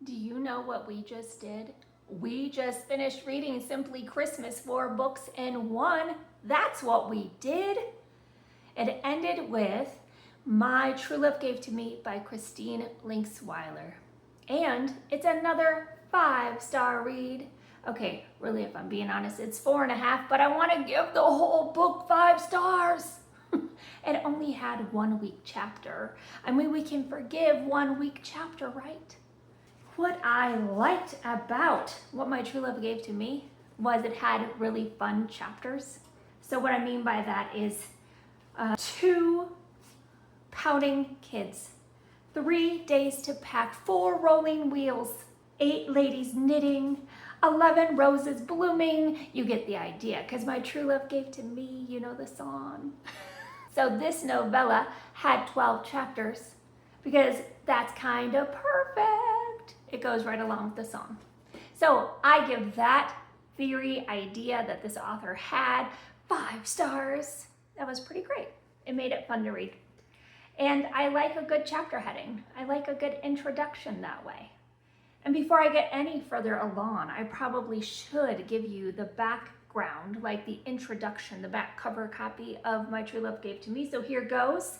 Do you know what we just did? We just finished reading Simply Christmas 4 books in one. That's what we did. It ended with My True Love Gave to Me by Christine Linksweiler. And it's another 5-star read. Okay, really, if I'm being honest, it's 4.5, but I want to give the whole book 5 stars. It only had 1 week chapter. I mean, we can forgive 1 week chapter, right? What I liked about What My True Love Gave to Me was it had really fun chapters. So what I mean by that is 2 pouting kids, 3 days to pack, 4 rolling wheels, 8 ladies knitting, 11 roses blooming. You get the idea, because my true love gave to me, you know the song. So this novella had 12 chapters because that's kind of perfect. It goes right along with the song. So I give that theory, idea that this author had 5 stars. That was pretty great. It made it fun to read. And I like a good chapter heading. I like a good introduction that way. And before I get any further along, I probably should give you the background, like the introduction, the back cover copy of My True Love Gave to Me. So here goes.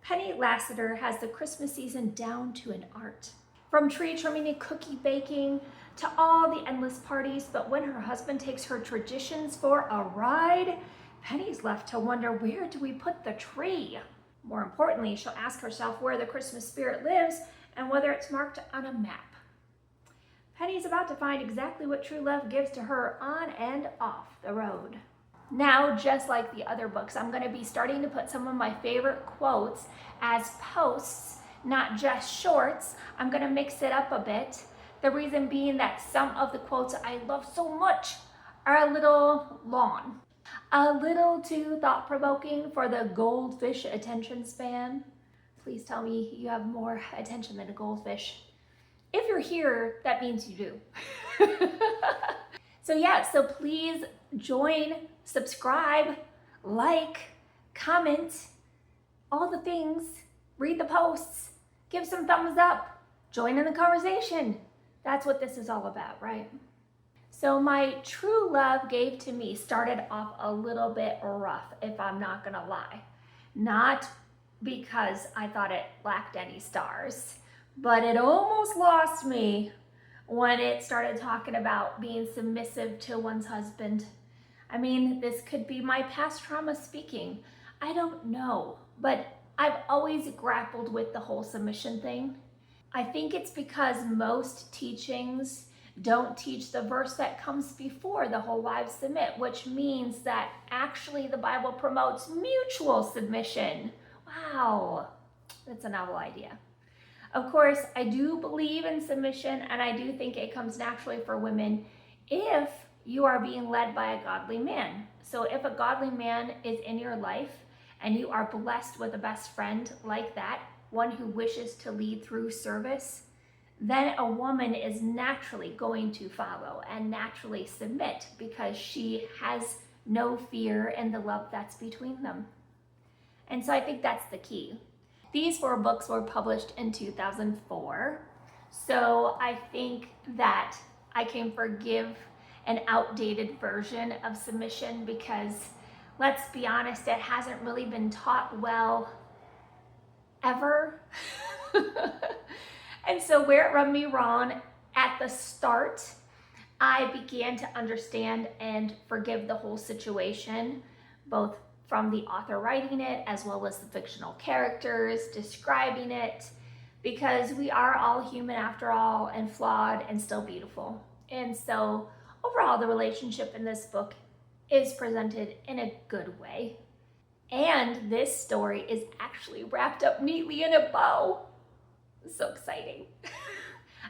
Penny Lassiter has the Christmas season down to an art. From tree trimming and cookie baking to all the endless parties, but when her husband takes her traditions for a ride, Penny's left to wonder, where do we put the tree? More importantly, she'll ask herself where the Christmas spirit lives and whether it's marked on a map. Penny's about to find exactly what true love gives to her on and off the road. Now, just like the other books, I'm going to be starting to put some of my favorite quotes as posts, not just shorts. I'm going to mix it up a bit. The reason being that some of the quotes I love so much are a little long, a little too thought-provoking for the goldfish attention span. Please tell me you have more attention than a goldfish. If you're here, that means you do. So please join, subscribe, like, comment, all the things, read the posts, give some thumbs up, join in the conversation. That's what this is all about, right? So My True Love Gave to Me started off a little bit rough, if I'm not gonna lie. Not because I thought it lacked any stars, but it almost lost me when it started talking about being submissive to one's husband. I mean, this could be my past trauma speaking. I don't know, but I've always grappled with the whole submission thing. I think it's because most teachings don't teach the verse that comes before the whole wives submit, which means that actually the Bible promotes mutual submission. Wow, that's a novel idea. Of course, I do believe in submission, and I do think it comes naturally for women if you are being led by a godly man. So if a godly man is in your life and you are blessed with a best friend like that, one who wishes to lead through service, then a woman is naturally going to follow and naturally submit because she has no fear in the love that's between them. And so I think that's the key. These 4 books were published in 2004, so I think that I can forgive an outdated version of submission because, let's be honest, it hasn't really been taught well ever. And so where it rubbed me wrong at the start, I began to understand and forgive the whole situation, both from the author writing it as well as the fictional characters describing it, because we are all human after all and flawed and still beautiful. And so overall, the relationship in this book is presented in a good way. And this story is actually wrapped up neatly in a bow. So exciting.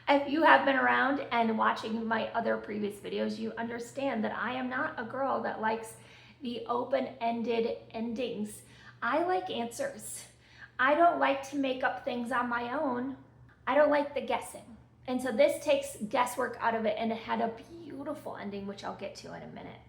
If you have been around and watching my other previous videos, you understand that I am not a girl that likes the open-ended endings. I like answers. I don't like to make up things on my own. I don't like the guessing. And so this takes guesswork out of it, and it had a beautiful ending, which I'll get to in a minute.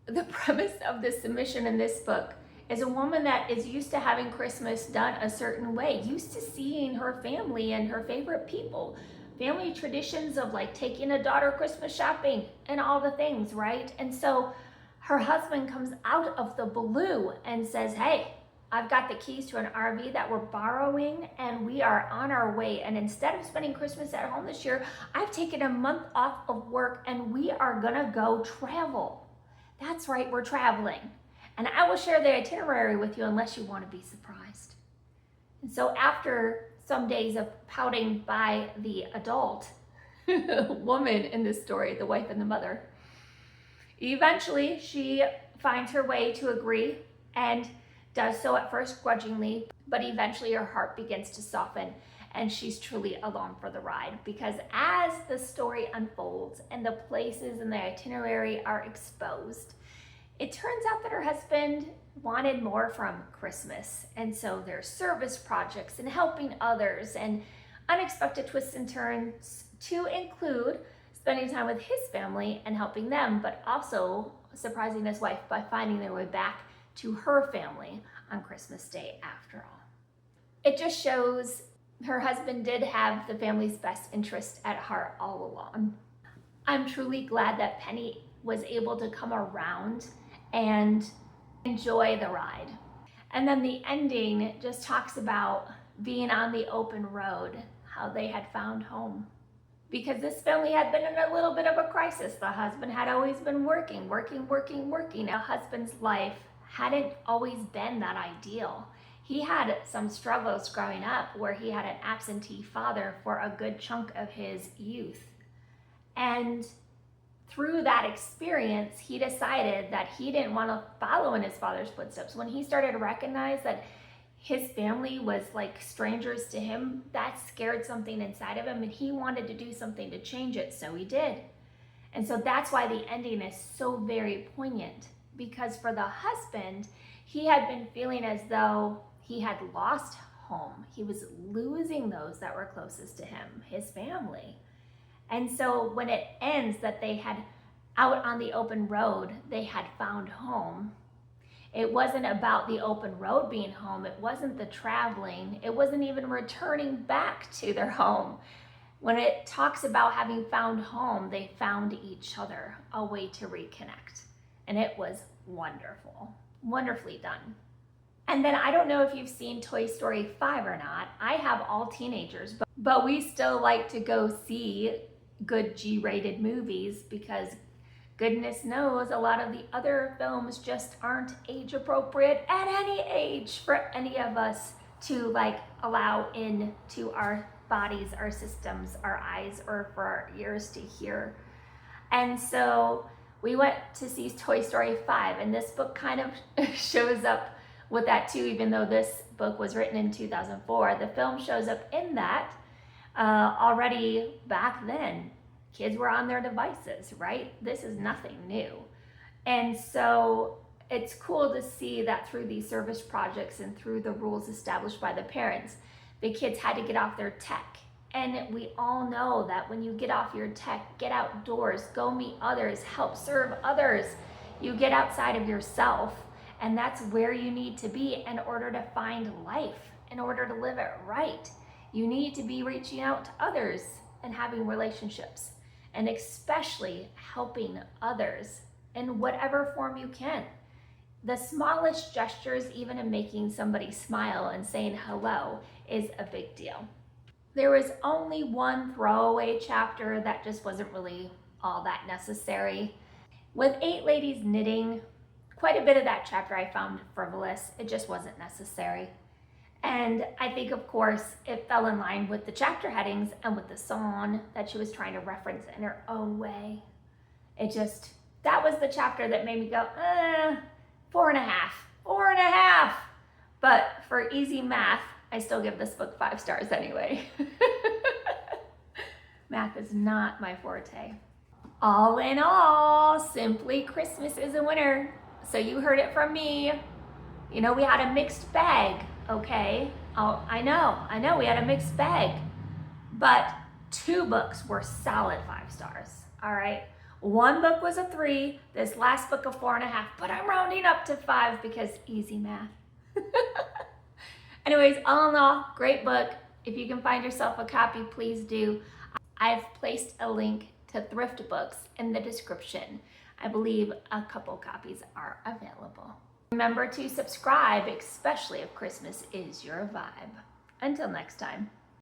The premise of the submission in this book is a woman that is used to having Christmas done a certain way, used to seeing her family and her favorite people family traditions of like taking a daughter Christmas shopping and all the things, right? And so her husband comes out of the blue and says, hey, I've got the keys to an RV that we're borrowing and we are on our way. And instead of spending Christmas at home this year, I've taken a month off of work and we are gonna go travel. That's right, we're traveling. And I will share the itinerary with you unless you want to be surprised. And so after some days of pouting by the adult woman in this story, the wife and the mother, eventually she finds her way to agree and does so at first grudgingly, but eventually her heart begins to soften and she's truly along for the ride, because as the story unfolds and the places in the itinerary are exposed, it turns out that her husband wanted more from Christmas. And so there's service projects and helping others and unexpected twists and turns to include spending time with his family and helping them, but also surprising his wife by finding their way back to her family on Christmas Day after all. It just shows her husband did have the family's best interest at heart all along. I'm truly glad that Penny was able to come around and enjoy the ride. And then the ending just talks about being on the open road, how they had found home. Because this family had been in a little bit of a crisis. The husband had always been working. A husband's life hadn't always been that ideal. He had some struggles growing up where he had an absentee father for a good chunk of his youth. And through that experience, he decided that he didn't want to follow in his father's footsteps. When he started to recognize that his family was like strangers to him, that scared something inside of him and he wanted to do something to change it, so he did. And so that's why the ending is so very poignant, because for the husband, he had been feeling as though he had lost home. He was losing those that were closest to him, his family. And so when it ends that they had out on the open road, they had found home. It wasn't about the open road being home. It wasn't the traveling. It wasn't even returning back to their home. When it talks about having found home, they found each other, a way to reconnect. And it was wonderful, wonderfully done. And then I don't know if you've seen Toy Story 5 or not. I have all teenagers, but we still like to go see good G-rated movies because goodness knows a lot of the other films just aren't age appropriate at any age for any of us to like allow into our bodies, our systems, our eyes, or for our ears to hear. And so we went to see Toy Story 5, and this book kind of shows up with that too, even though this book was written in 2004. The film shows up in that. Already back then, kids were on their devices, right? This is nothing new. And so it's cool to see that through these service projects and through the rules established by the parents, the kids had to get off their tech. And we all know that when you get off your tech, get outdoors, go meet others, help serve others. You get outside of yourself, and that's where you need to be in order to find life, in order to live it right. You need to be reaching out to others and having relationships, and especially helping others in whatever form you can. The smallest gestures, even in making somebody smile and saying hello, is a big deal. There was only one throwaway chapter that just wasn't really all that necessary. With 8 ladies knitting, quite a bit of that chapter I found frivolous. It just wasn't necessary. And I think, of course, it fell in line with the chapter headings and with the song that she was trying to reference in her own way. That was the chapter that made me go, 4.5. But for easy math, I still give this book 5 stars anyway. Math is not my forte. All in all, Simply Christmas is a winner. So you heard it from me. You know, we had a mixed bag. Okay, I know we had a mixed bag, but 2 books were solid 5 stars, all right? 1 book was a 3, this last book a 4.5, but I'm rounding up to 5 because easy math. Anyways, all in all, great book. If you can find yourself a copy, please do. I've placed a link to thrift books in the description. I believe a couple copies are available. Remember to subscribe, especially if Christmas is your vibe. Until next time.